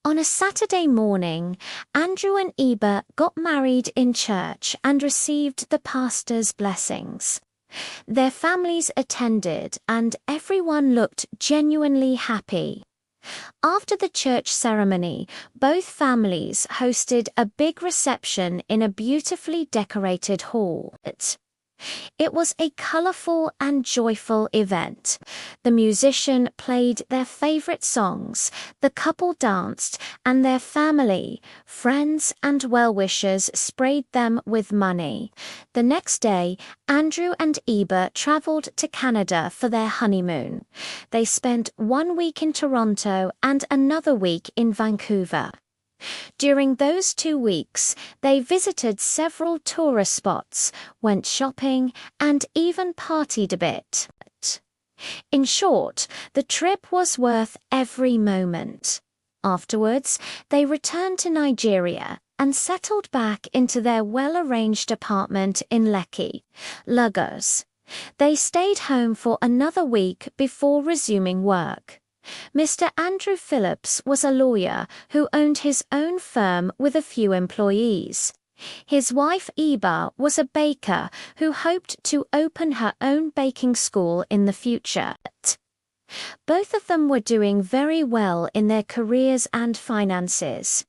On a Saturday morning, Andrew and Eba got married in church and received the pastor's blessings. Their families attended and everyone looked genuinely happy. After the church ceremony, both families hosted a big reception in a beautifully decorated hall. It was a colorful and joyful event. The musician played their favorite songs, the couple danced, and their family, friends, and well-wishers sprayed them with money. The next day, Andrew and Eba traveled to Canada for their honeymoon. They spent 1 week in Toronto and another week in Vancouver. During those 2 weeks, they visited several tourist spots, went shopping, and even partied a bit. In short, the trip was worth every moment. Afterwards, they returned to Nigeria and settled back into their well-arranged apartment in Lekki, Lagos. They stayed home for another week before resuming work. Mr. Andrew Phillips was a lawyer who owned his own firm with a few employees. His wife Eba was a baker who hoped to open her own baking school in the future. Both of them were doing very well in their careers and finances.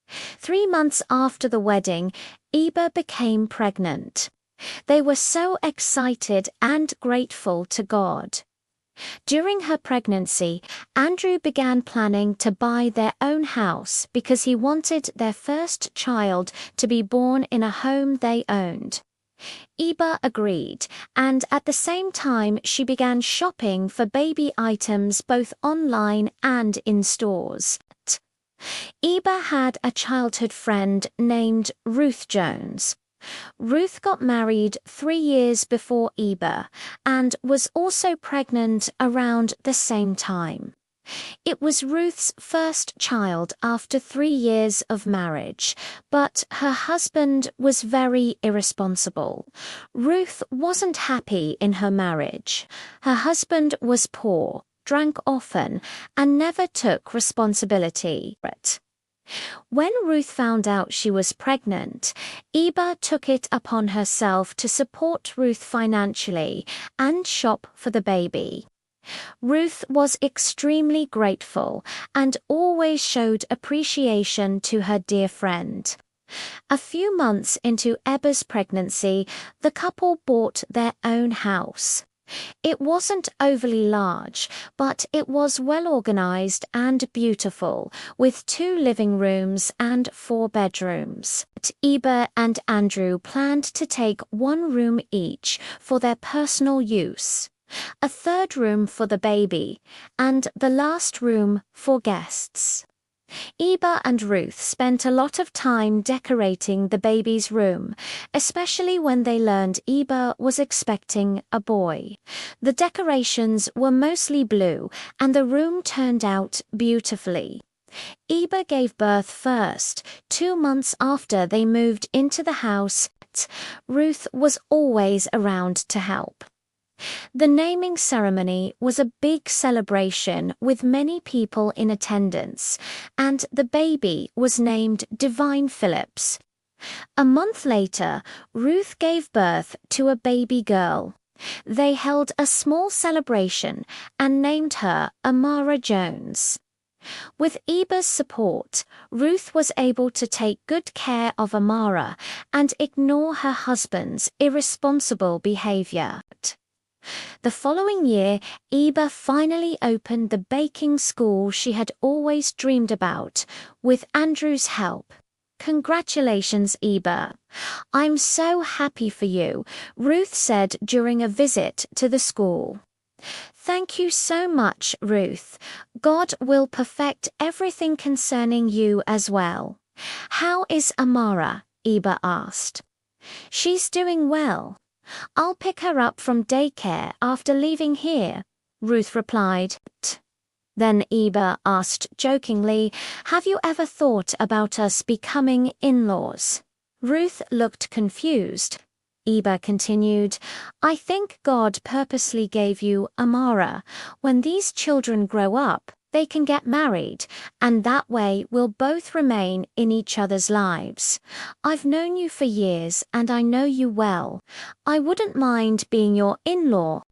3 months after the wedding, Eba became pregnant. They were so excited and grateful to God. During her pregnancy, Andrew began planning to buy their own house because he wanted their first child to be born in a home they owned. Eba agreed, and at the same time she began shopping for baby items both online and in stores. Eba had a childhood friend named Ruth Jones. Ruth got married 3 years before Eba and was also pregnant around the same time. It was Ruth's first child after 3 years of marriage, but her husband was very irresponsible. Ruth wasn't happy in her marriage. Her husband was poor, drank often, and never took responsibility. When Ruth found out she was pregnant, Eba took it upon herself to support Ruth financially and shop for the baby. Ruth was extremely grateful and always showed appreciation to her dear friend. A few months into Eba's pregnancy, the couple bought their own house. It wasn't overly large, but it was well organized and beautiful, with 2 living rooms and 4 bedrooms. Eba and Andrew planned to take 1 room each for their personal use, a 3rd room for the baby, and the last room for guests. Eba and Ruth spent a lot of time decorating the baby's room, especially when they learned Eba was expecting a boy. The decorations were mostly blue, and the room turned out beautifully. Eba gave birth first, 2 months after they moved into the house. Ruth was always around to help. The naming ceremony was a big celebration with many people in attendance, and the baby was named Divine Phillips. A month later, Ruth gave birth to a baby girl. They held a small celebration and named her Amara Jones. With Eba's support, Ruth was able to take good care of Amara and ignore her husband's irresponsible behavior. The following year, Eba finally opened the baking school she had always dreamed about, with Andrew's help. Congratulations, Eba. I'm so happy for you, Ruth said during a visit to the school. Thank you so much, Ruth. God will perfect everything concerning you as well. How is Amara? Eba asked. She's doing well. I'll pick her up from daycare after leaving here, Ruth replied. Then Eba asked jokingly, have you ever thought about us becoming in-laws? Ruth looked confused. Eba continued, I think God purposely gave you Amara. When these children grow up, they can get married, and that way we'll both remain in each other's lives. I've known you for years and I know you well. I wouldn't mind being your in-law.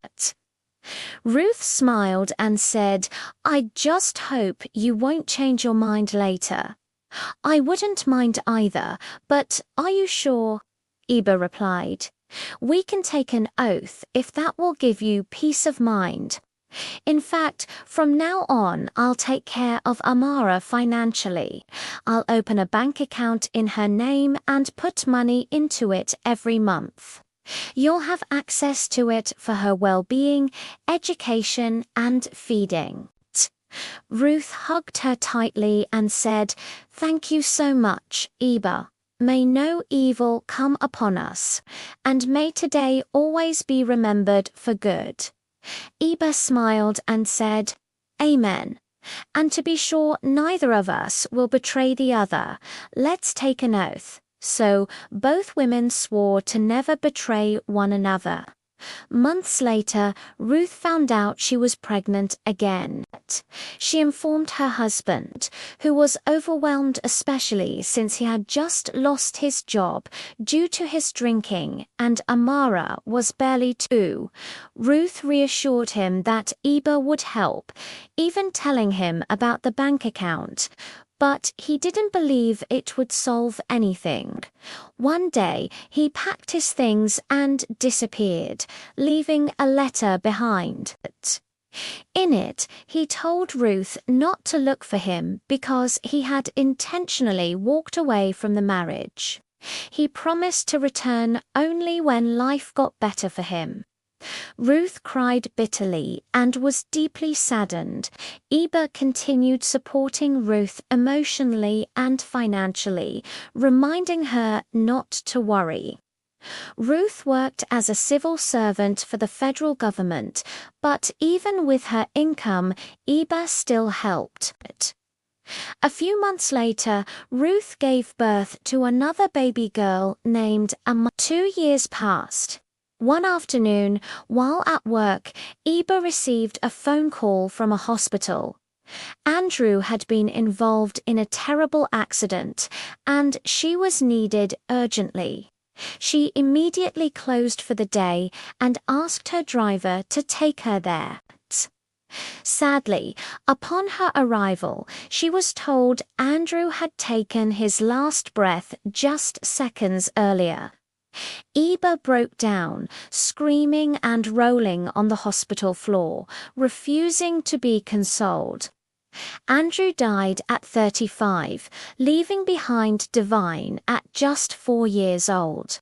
Ruth smiled and said, I just hope you won't change your mind later. I wouldn't mind either, but are you sure? Eba replied. We can take an oath if that will give you peace of mind. In fact, from now on, I'll take care of Amara financially. I'll open a bank account in her name and put money into it every month. You'll have access to it for her well-being, education, and feeding. Ruth hugged her tightly and said, Thank you so much, Eba. May no evil come upon us, and may today always be remembered for good. Eba smiled and said, Amen. And to be sure neither of us will betray the other, let's take an oath. So both women swore to never betray one another. Months later, Ruth found out she was pregnant again. She informed her husband, who was overwhelmed especially since he had just lost his job due to his drinking and Amara was barely 2. Ruth reassured him that Eba would help, even telling him about the bank account. But he didn't believe it would solve anything. One day, he packed his things and disappeared, leaving a letter behind. In it, he told Ruth not to look for him because he had intentionally walked away from the marriage. He promised to return only when life got better for him. Ruth cried bitterly and was deeply saddened. Eba continued supporting Ruth emotionally and financially, reminding her not to worry. Ruth worked as a civil servant for the federal government, but even with her income, Eba still helped. A few months later, Ruth gave birth to another baby girl named Amara. 2 years passed. One afternoon, while at work, Eba received a phone call from a hospital. Andrew had been involved in a terrible accident, and she was needed urgently. She immediately closed for the day and asked her driver to take her there. Sadly, upon her arrival, she was told Andrew had taken his last breath just seconds earlier. Eba broke down, screaming and rolling on the hospital floor, refusing to be consoled. Andrew died at 35, leaving behind Divine at just 4 years old.